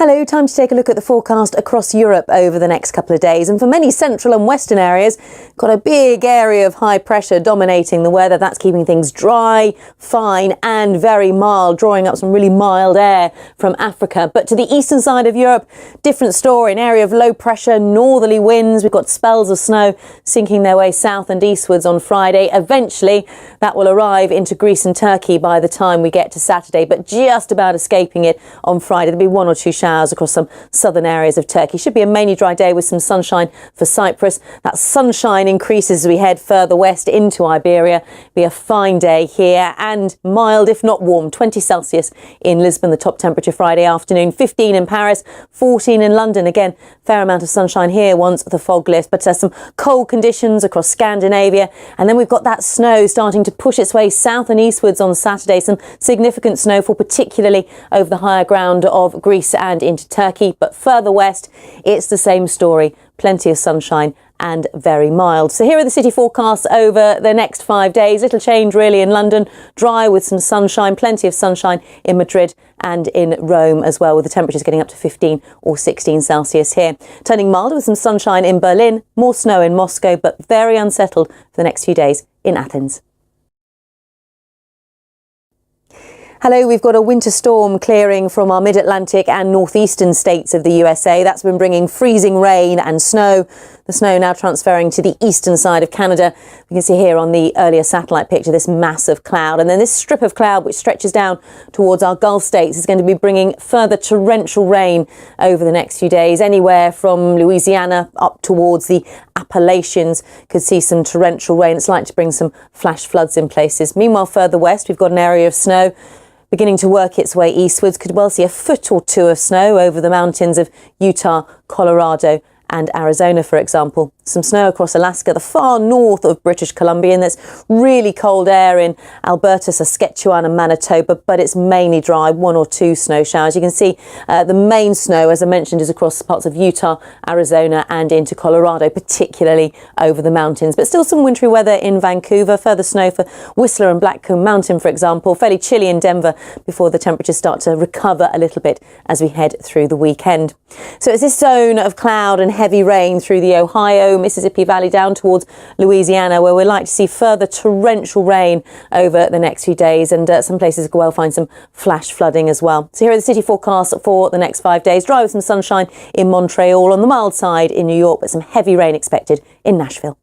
Hello, time to take a look at the forecast across Europe over the next couple of days. And for many central and western areas, got a big area of high pressure dominating the weather. That's keeping things dry, fine and very mild, drawing up some really mild air from Africa. But to the eastern side of Europe, different story. An area of low pressure, northerly winds. We've got spells of snow sinking their way south and eastwards on Friday. Eventually, that will arrive into Greece and Turkey by the time we get to Saturday, but just about escaping it on Friday. There'll be one or two showers across some southern areas of Turkey. Should be a mainly dry day with some sunshine for Cyprus. That sunshine increases as we head further west into Iberia. Be a fine day here and mild, if not warm. 20 Celsius in Lisbon, the top temperature Friday afternoon. 15 in Paris, 14 in London. Again, fair amount of sunshine here once the fog lifts, but some cold conditions across Scandinavia. And then we've got that snow starting to push its way south and eastwards on Saturday. Some significant snowfall, particularly over the higher ground of Greece and into Turkey. But further west, it's the same story. Plenty of sunshine and very mild. So here are the city forecasts over the next 5 days. Little change really in London. Dry with some sunshine, plenty of sunshine in Madrid and in Rome as well, with the temperatures getting up to 15 or 16 Celsius here. Turning mild with some sunshine in Berlin, more snow in Moscow, but very unsettled for the next few days in Athens. Hello, we've got a winter storm clearing from our mid-Atlantic and northeastern states of the USA. That's been bringing freezing rain and snow. The snow now transferring to the eastern side of Canada. We can see here on the earlier satellite picture this mass of cloud. And then this strip of cloud which stretches down towards our Gulf states is going to be bringing further torrential rain over the next few days. Anywhere from Louisiana up towards the Appalachians could see some torrential rain. It's likely to bring some flash floods in places. Meanwhile, further west, we've got an area of snow beginning to work its way eastwards. Could well see a foot or two of snow over the mountains of Utah, Colorado and Arizona, for example. Some snow across Alaska, the far north of British Columbia, and there's really cold air in Alberta, Saskatchewan and Manitoba, but it's mainly dry, one or two snow showers. You can see the main snow, as I mentioned, is across parts of Utah, Arizona and into Colorado, particularly over the mountains. But still some wintry weather in Vancouver, further snow for Whistler and Blackcomb Mountain, for example. Fairly chilly in Denver before the temperatures start to recover a little bit as we head through the weekend. So it's this zone of cloud and heavy rain through the Ohio, Mississippi Valley down towards Louisiana, where we're likely to see further torrential rain over the next few days, and some places could well find some flash flooding as well. So here are the city forecasts for the next 5 days. Dry with some sunshine in Montreal, on the mild side in New York, but some heavy rain expected in Nashville.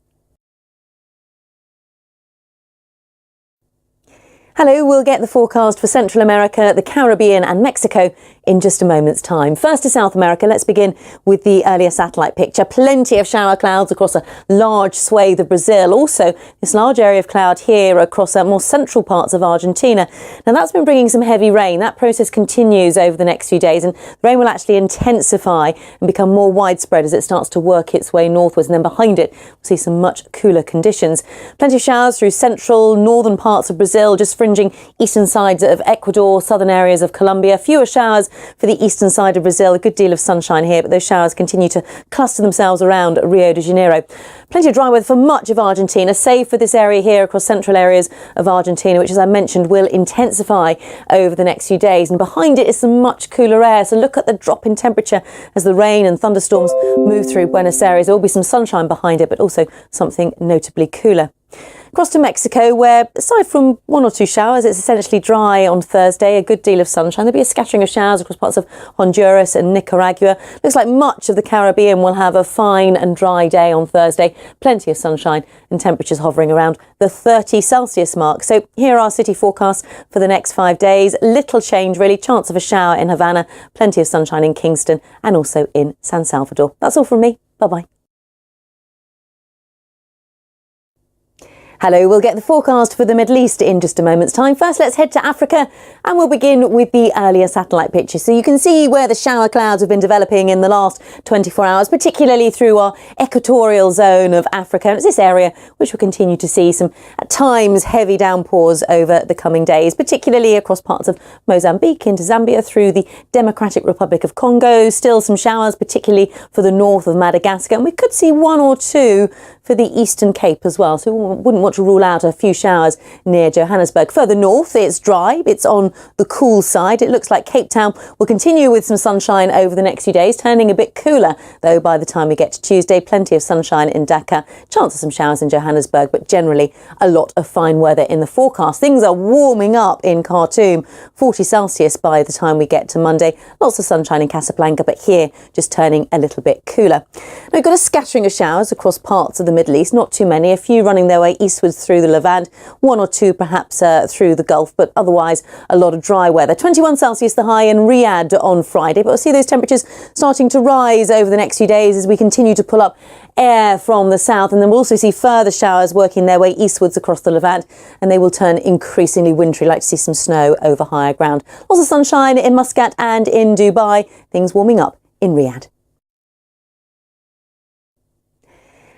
Hello, we'll get the forecast for Central America, the Caribbean and Mexico in just a moment's time. First to South America, let's begin with the earlier satellite picture. Plenty of shower clouds across a large swathe of Brazil. Also, this large area of cloud here across more central parts of Argentina. Now, that's been bringing some heavy rain. That process continues over the next few days, and the rain will actually intensify and become more widespread as it starts to work its way northwards. And then behind it, we'll see some much cooler conditions. Plenty of showers through central, northern parts of Brazil, just fringing eastern sides of Ecuador, southern areas of Colombia. Fewer showers for the eastern side of Brazil. A good deal of sunshine here, but those showers continue to cluster themselves around Rio de Janeiro. Plenty of dry weather for much of Argentina, save for this area here across central areas of Argentina, which, as I mentioned, will intensify over the next few days. And behind it is some much cooler air. So look at the drop in temperature as the rain and thunderstorms move through Buenos Aires. There will be some sunshine behind it, but also something notably cooler. Across to Mexico, where aside from one or two showers, it's essentially dry on Thursday, a good deal of sunshine. There'll be a scattering of showers across parts of Honduras and Nicaragua. Looks like much of the Caribbean will have a fine and dry day on Thursday. Plenty of sunshine and temperatures hovering around the 30 Celsius mark. So here are our city forecasts for the next 5 days. Little change really. Chance of a shower in Havana, plenty of sunshine in Kingston and also in San Salvador. That's all from me. Bye-bye. Hello, we'll get the forecast for the Middle East in just a moment's time. First, let's head to Africa and we'll begin with the earlier satellite picture. So you can see where the shower clouds have been developing in the last 24 hours, particularly through our equatorial zone of Africa. And it's this area which will continue to see some, at times, heavy downpours over the coming days, particularly across parts of Mozambique into Zambia through the Democratic Republic of Congo. Still some showers, particularly for the north of Madagascar. And we could see one or two for the Eastern Cape as well. So we wouldn't want want to rule out a few showers near Johannesburg. Further north, it's dry. It's on the cool side. It looks like Cape Town will continue with some sunshine over the next few days, turning a bit cooler, though, by the time we get to Tuesday. Plenty of sunshine in Dhaka, chance of some showers in Johannesburg, but generally a lot of fine weather in the forecast. Things are warming up in Khartoum, 40 Celsius by the time we get to Monday. Lots of sunshine in Casablanca, but here just turning a little bit cooler. Now, we've got a scattering of showers across parts of the Middle East, not too many, a few running their way eastwards through the Levant, one or two perhaps through the Gulf, but otherwise a lot of dry weather. 21 Celsius the high in Riyadh on Friday, but we'll see those temperatures starting to rise over the next few days as we continue to pull up air from the south, and then we'll also see further showers working their way eastwards across the Levant, and they will turn increasingly wintry. Like to see some snow over higher ground. Lots of sunshine in Muscat and in Dubai. Things warming up in Riyadh.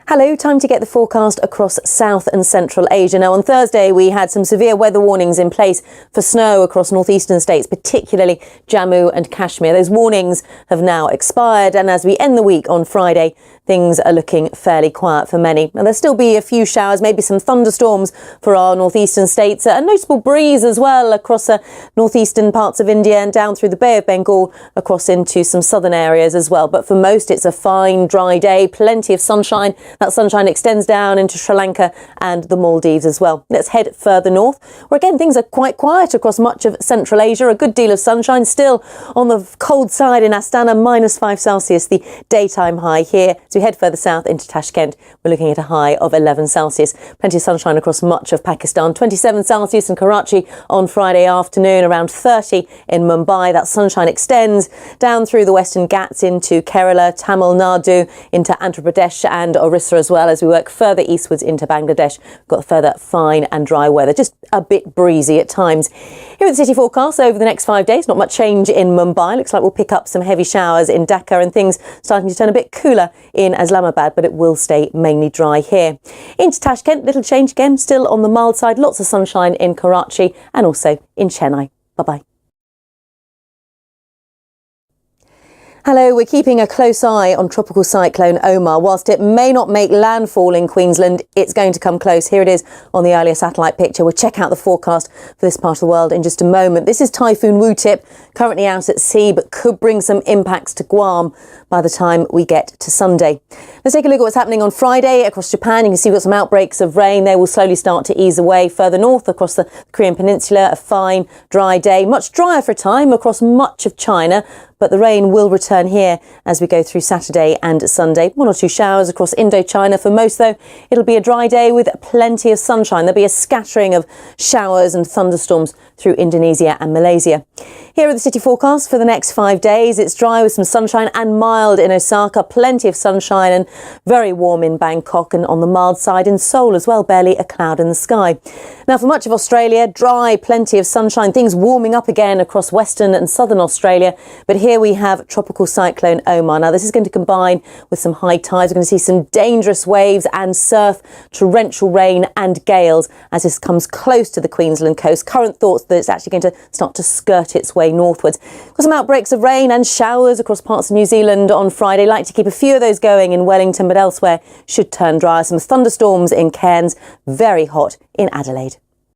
Hello, time to get the forecast across South and Central Asia. Now, on Thursday, we had some severe weather warnings in place for snow across northeastern states, particularly Jammu and Kashmir. Those warnings have now expired, and as we end the week on Friday, things are looking fairly quiet for many. Now, there'll still be a few showers, maybe some thunderstorms for our northeastern states. A notable breeze as well across northeastern parts of India and down through the Bay of Bengal, across into some southern areas as well. But for most, it's a fine, dry day, plenty of sunshine. That sunshine extends down into Sri Lanka and the Maldives as well. Let's head further north, where again things are quite quiet across much of Central Asia. A good deal of sunshine, still on the cold side in Astana, -5 Celsius, the daytime high here. As we head further south into Tashkent, we're looking at a high of 11 Celsius. Plenty of sunshine across much of Pakistan. 27 Celsius in Karachi on Friday afternoon, around 30 in Mumbai. That sunshine extends down through the Western Ghats into Kerala, Tamil Nadu, into Andhra Pradesh and Orissa as well, as we work further eastwards into Bangladesh. We've got further fine and dry weather, just a bit breezy at times. Here at the city forecast over the next 5 days, not much change in Mumbai. Looks like we'll pick up some heavy showers in Dhaka and things starting to turn a bit cooler in Islamabad, but it will stay mainly dry here. Into Tashkent, little change again, still on the mild side. Lots of sunshine in Karachi and also in Chennai. Bye-bye. Hello, we're keeping a close eye on tropical cyclone Omar. Whilst it may not make landfall in Queensland, it's going to come close. Here it is on the earlier satellite picture. We'll check out the forecast for this part of the world in just a moment. This is Typhoon Wu-Tip, currently out at sea, but could bring some impacts to Guam by the time we get to Sunday. Let's take a look at what's happening on Friday across Japan. You can see we've got some outbreaks of rain. They will slowly start to ease away further north across the Korean Peninsula. A fine, dry day, much drier for a time across much of China, but the rain will return here as we go through Saturday and Sunday. One or two showers across Indochina. For most, though, it'll be a dry day with plenty of sunshine. There'll be a scattering of showers and thunderstorms through Indonesia and Malaysia. Here are the city forecasts for the next 5 days. It's dry with some sunshine and mild in Osaka. Plenty of sunshine and very warm in Bangkok, and on the mild side in Seoul as well. Barely a cloud in the sky. Now, for much of Australia, dry, plenty of sunshine. Things warming up again across western and southern Australia. But here we have tropical cyclone Omar. Now, this is going to combine with some high tides. We're going to see some dangerous waves and surf, torrential rain and gales as this comes close to the Queensland coast. Current thoughts that it's actually going to start to skirt its way northwards. Got some outbreaks of rain and showers across parts of New Zealand on Friday. Like to keep a few of those going in Wellington, but elsewhere should turn dry. Some thunderstorms in Cairns, very hot in Adelaide.